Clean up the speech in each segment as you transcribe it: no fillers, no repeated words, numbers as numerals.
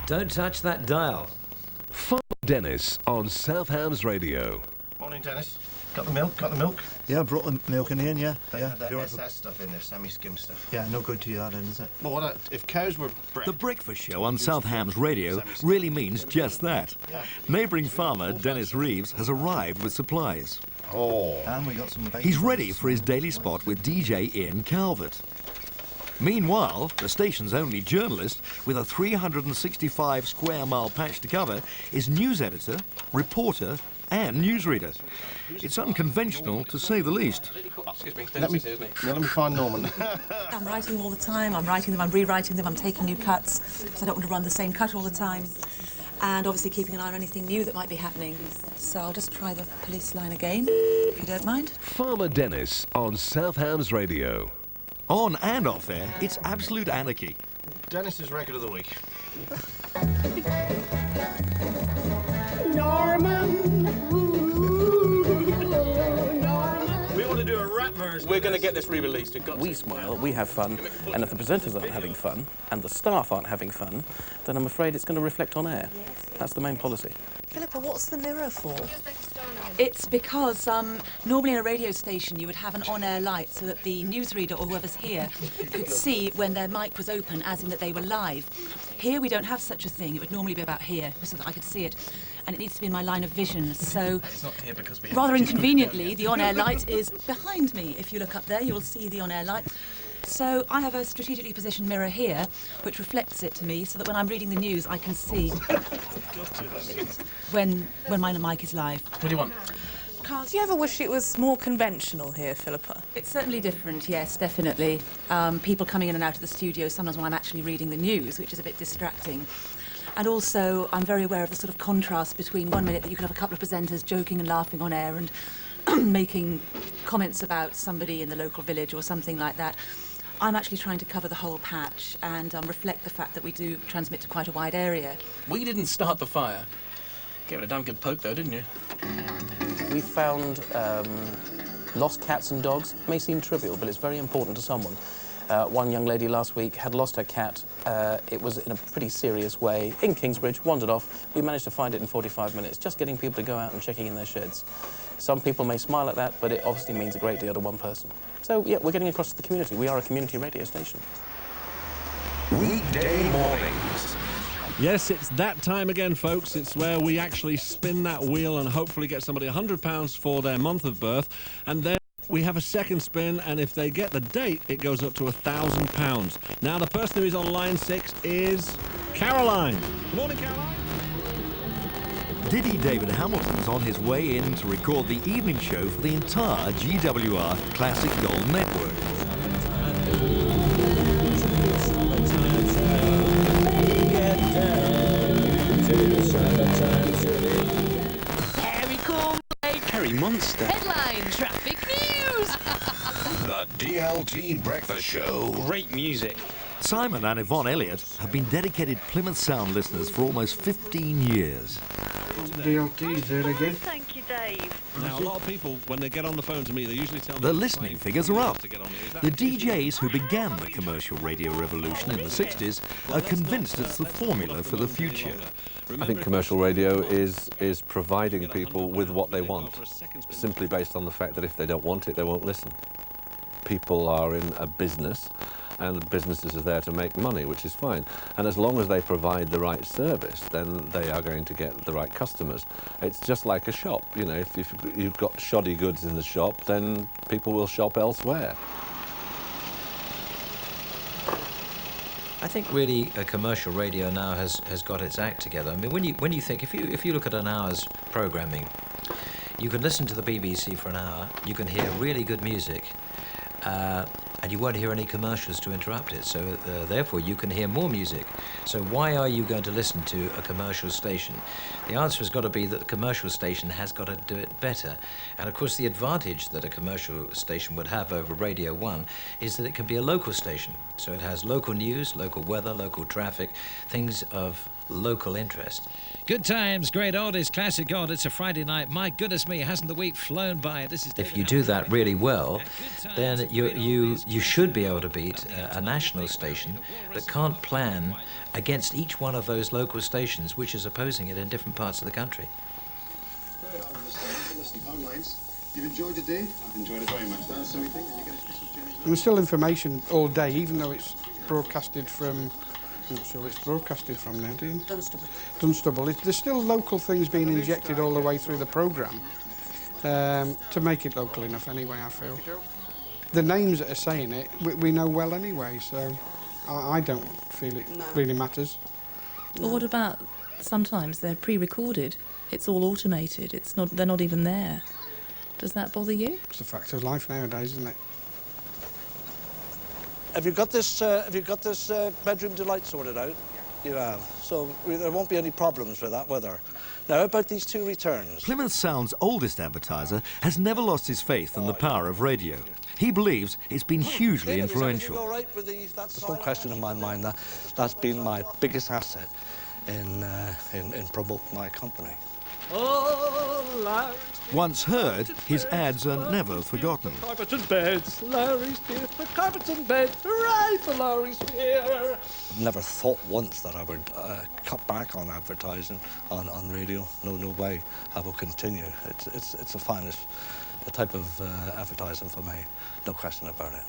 Don't touch that dial. Farmer Dennis on South Hams Radio. Morning, Dennis. Got the milk? Got the milk? Yeah, I brought the milk in here, yeah. They Yeah, had that pure- SS stuff in there, semi-skim stuff. yeah, no good to you, that, is it? Well, what if cows were bred? The breakfast show on South Hams Radio really means just that. Neighbouring farmer Dennis Reeves has arrived with supplies. Oh. And we got some bacon. He's ready for his daily spot with DJ Ian Calvert. Meanwhile, the station's only journalist, with a 365 square mile patch to cover, is news editor, reporter and newsreader. It's unconventional, to say the least. Let me find Norman. I'm writing them all the time. I'm writing them, I'm rewriting them, I'm taking new cuts, because I don't want to run the same cut all the time. And obviously keeping an eye on anything new that might be happening. So I'll just try the police line again, if you don't mind. Farmer Dennis on South Hams Radio. On and off air, it's absolute anarchy. Dennis's record of the week. Norman. We want to do a rap version. We're going to get this re-released. We smile, we have fun, and if the presenters aren't having fun, and the staff aren't having fun, then I'm afraid it's going to reflect on air. That's the main policy. Philippa, what's the mirror for? It's because normally in a radio station you would have an on-air light so that the newsreader or whoever's here could see when their mic was open, as in that they were live. Here we don't have such a thing. It would normally be about here so that I could see it. And it needs to be in my line of vision, so It's not here because we rather inconveniently, the on-air light is behind me. If you look up there, you'll see the on-air light. So I have a strategically positioned mirror here, which reflects it to me, so that when I'm reading the news, I can see when my mic is live. What do you want? Do you ever wish it was more conventional here, Philippa? It's certainly different, yes, definitely. People coming in and out of the studio sometimes when I'm actually reading the news, which is a bit distracting. And also, I'm very aware of the sort of contrast between 1 minute that you can have a couple of presenters joking and laughing on air and making comments about somebody in the local village or something like that. I'm actually trying to cover the whole patch and reflect the fact that we do transmit to quite a wide area. We didn't start the fire. Gave it a damn good poke, though, didn't you? We found lost cats and dogs. It may seem trivial, but it's very important to someone. One young lady last week had lost her cat. It was in a pretty serious way in Kingsbridge, wandered off. We managed to find it in 45 minutes, just getting people to go out and checking in their sheds. Some people may smile at that, but it obviously means a great deal to one person. So, yeah, we're getting across to the community. We are a community radio station. Weekday mornings. Yes, it's that time again, folks. It's where we actually spin that wheel and hopefully get somebody £100 for their month of birth. And then we have a second spin, and if they get the date, it goes up to £1,000. Now, the person who is on line 6 is Caroline. Good morning, Caroline. Diddy David Hamilton's on his way in to record the evening show for the entire GWR Classic Gold Network. Harry Cornblake. Harry Monster. Headline Traffic News. The DLT Breakfast Show. Great music. Simon and Yvonne Elliott have been dedicated Plymouth Sound listeners for almost 15 years. DLT's there again. Thank you, Dave. Now, a lot of people, when they get on the phone to me, they usually tell me... The listening figures are up. to get on it. Is that The DJs who began the commercial radio revolution in the 60s are convinced it's the formula for the future. I think commercial radio is providing people with what they want, simply based on the fact that if they don't want it, they won't listen. People are in a business, and the businesses are there to make money, which is fine. And as long as they provide the right service, then they are going to get the right customers. It's just like a shop, you know, if you've got shoddy goods in the shop, then people will shop elsewhere. I think really commercial radio now has got its act together. I mean, when you think, if you look at an hour's programming, you can listen to the BBC for an hour, you can hear really good music, and you won't hear any commercials to interrupt it. So therefore you can hear more music. So why are you going to listen to a commercial station? The answer has got to be that the commercial station has got to do it better. And of course the advantage that a commercial station would have over Radio 1 is that it can be a local station. So it has local news, local weather, local traffic, things of local interest. Good times, great oldies, classic old. It's a Friday night. My goodness me, hasn't the week flown by? This is If you do that really well, then you should be able to beat a national station that can't plan against each one of those local stations which is opposing it in different parts of the country. You've enjoyed your day? I've enjoyed it very much. That's something. There's still information all day, even though it's broadcasted from... I'm not sure it's broadcasted from now, do you? Dunstable. There's still local things being injected all the way through the programme to make it local enough anyway, I feel. The names that are saying it, we know well anyway, so I don't feel it really matters. Well, what about sometimes they're pre-recorded? It's all automated. It's not. They're not even there. Does that bother you? It's a fact of life nowadays, isn't it? Have you got this bedroom delight sorted out? You have. So there won't be any problems with that, will there? Now, about these two returns. Plymouth Sound's oldest advertiser has never lost his faith in the power of radio. He believes it's been hugely influential. There's no question in my mind that that's been my biggest asset in promoting my company. Once heard, his ads are never forgotten. Carpet and beds, Larry's beer for carpet and bed, hooray for Larry's beer. I've never thought once that I would cut back on advertising on radio. No way. I will continue. It's the finest type of advertising for me. No question about it.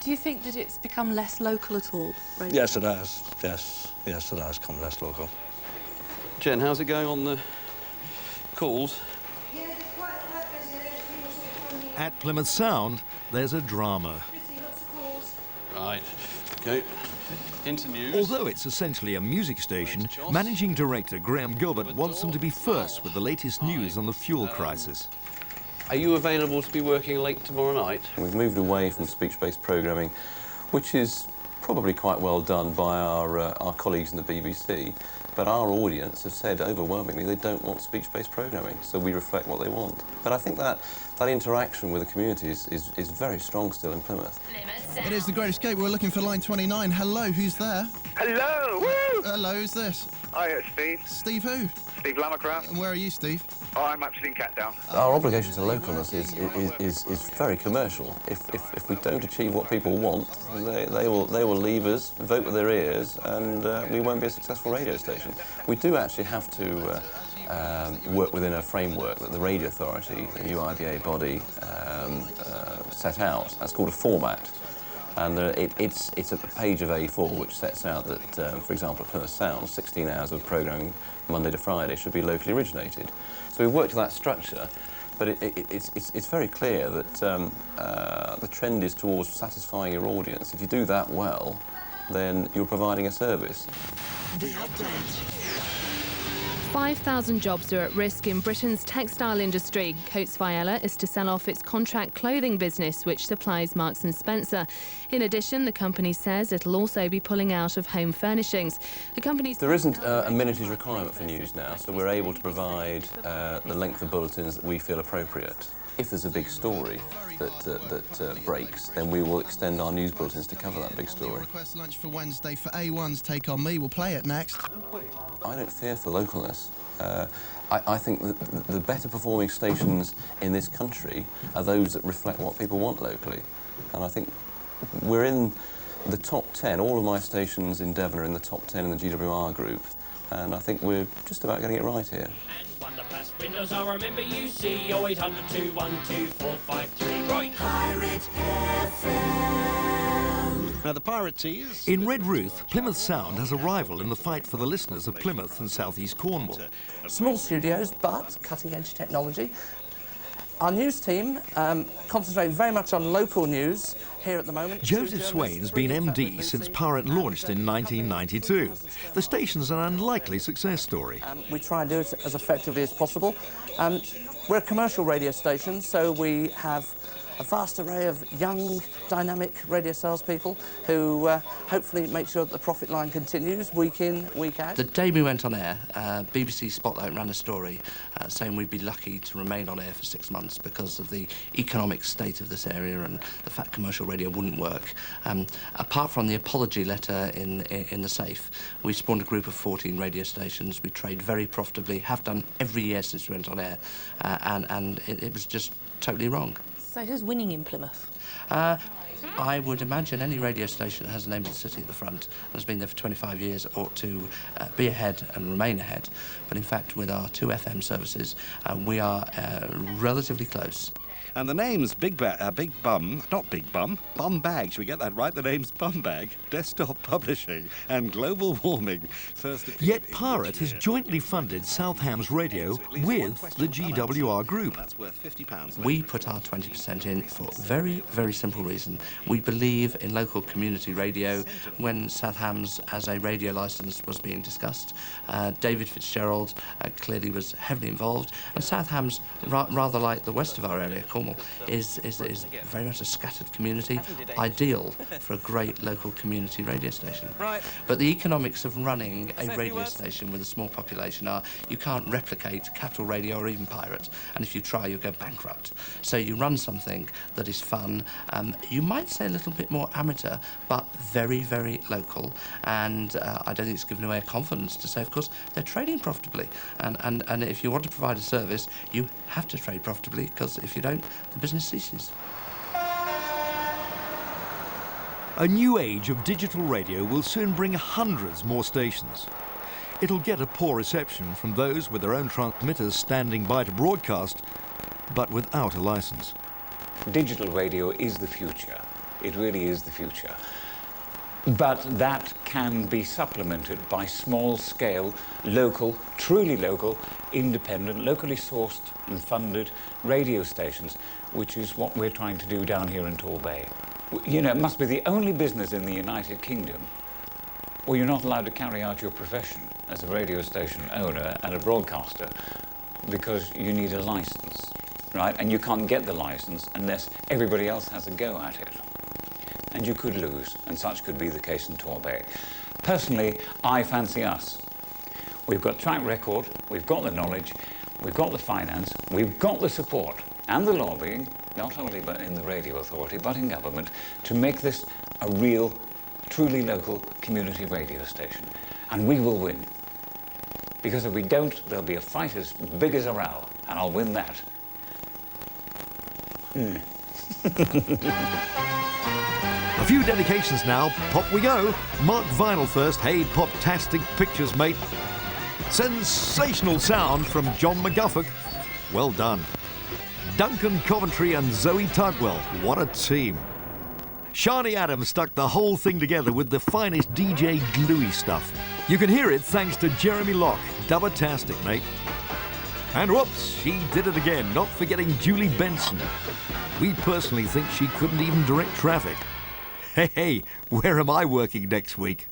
Do you think that it's become less local at all? Radio? Yes, it has. Yes, it has become less local. Jen, how's it going on the calls? At Plymouth Sound, there's a drama. Right, okay. Into news. Although it's essentially a music station, Managing Director Graham Gilbert wants them to be first with the latest news on the fuel crisis. Are you available to be working late tomorrow night? We've moved away from speech-based programming, which is probably quite well done by our colleagues in the BBC, but our audience have said overwhelmingly they don't want speech-based programming, so we reflect what they want. But I think that interaction with the community is very strong still in Plymouth. It is the Great Escape. We're looking for line 29. Hello, who's there? Hello! Woo! Hello, who's this? Hi, it's Steve. Steve who? Steve Lamacraft. And where are you, Steve? Oh, I'm actually in Catdown. Our obligation to localness is very commercial. If we don't achieve what people want, they will leave us, vote with their ears, and we won't be a successful radio station. We do actually have to work within a framework that the Radio Authority, the UIBA body, set out. That's called a format. And it's a page of A4 which sets out that, for example, at Plymouth Sound, 16 hours of programming Monday to Friday should be locally originated. So we've worked to that structure, but it's very clear that the trend is towards satisfying your audience. If you do that well, then you're providing a service. The update. 5,000 jobs are at risk in Britain's textile industry. Coats Viella is to sell off its contract clothing business, which supplies Marks & Spencer. In addition, the company says it'll also be pulling out of home furnishings. The company's... There isn't a minutage requirement for news now, so we're able to provide the length of bulletins that we feel appropriate. If there's a big story that breaks, then we will extend our news bulletins to cover that big story. Request lunch for Wednesday for A1's Take On Me. We'll play it next. I don't fear for localness. I think that the better performing stations in this country are those that reflect what people want locally. And I think we're in the top 10. All of my stations in Devon are in the top 10 in the GWR group. And I think we're just about getting it right here. Windows I remember you see 0800 212 453. Right. Pirate FM. Now the Pirate Tees. In Red Ruth, Plymouth Sound has a rival in the fight for the listeners of Plymouth and South East Cornwall. Small studios, but cutting-edge technology. Our news team concentrates very much on local news here at the moment. Joseph Swain's been MD since Pirate launched in 1992. The station's an unlikely success story. We try and do it as effectively as possible. We're a commercial radio station, so we have a vast array of young, dynamic radio salespeople who hopefully make sure that the profit line continues week in, week out. The day we went on air, BBC Spotlight ran a story saying we'd be lucky to remain on air for 6 months because of the economic state of this area and the fact commercial radio wouldn't work. Apart from the apology letter in the safe, we spawned a group of 14 radio stations. We trade very profitably, have done every year since we went on air, and it was just totally wrong. So who's winning in Plymouth? I would imagine any radio station that has the name of the city at the front and has been there for 25 years ought to be ahead and remain ahead. But in fact, with our 2 FM services, we are relatively close. And the name's Big Bum, not Big Bum, Bum Bag. Should we get that right? The name's Bum Bag, Desktop Publishing, and Global Warming. Yet Pirate has jointly funded South Hams Radio with the GWR Group. That's worth £50. We put our 20% in for a very, very simple reason. We believe in local community radio. When South Hams as a radio licence was being discussed, David Fitzgerald clearly was heavily involved, and South Hams, rather like the west of our area, Cornwall, is very much a scattered community, ideal for a great local community radio station. Right. But the economics of running a radio station with a small population are you can't replicate Capital Radio or even Pirate, and if you try, you'll go bankrupt. So you run something that is fun, you might say a little bit more amateur, but very, very local, and I don't think it's given away a confidence to say, of course, they're trading profitably, and if you want to provide a service, you have to trade profitably, because if you don't, the business ceases. A new age of digital radio will soon bring hundreds more stations. It'll get a poor reception from those with their own transmitters standing by to broadcast, but without a license. Digital radio is the future. It really is the future. But that can be supplemented by small-scale, local, truly local, independent, locally sourced and funded radio stations, which is what we're trying to do down here in Torbay. You know, it must be the only business in the United Kingdom where you're not allowed to carry out your profession as a radio station owner and a broadcaster because you need a license, right? And you can't get the license unless everybody else has a go at it. And you could lose, and such could be the case in Torbay. Personally, I fancy us. We've got track record, we've got the knowledge, we've got the finance, we've got the support and the lobbying, not only but in the radio authority, but in government, to make this a real, truly local community radio station. And we will win. Because if we don't, there'll be a fight as big as a row, and I'll win that. A few dedications now, pop we go. Mark Vinyl first, hey pop-tastic pictures, mate. Sensational sound from John McGuffock, well done. Duncan Coventry and Zoe Tugwell, what a team. Shani Adams stuck the whole thing together with the finest DJ gluey stuff. You can hear it thanks to Jeremy Locke, dubber-tastic, mate. And whoops, she did it again, not forgetting Julie Benson. We personally think she couldn't even direct traffic. Hey, where am I working next week?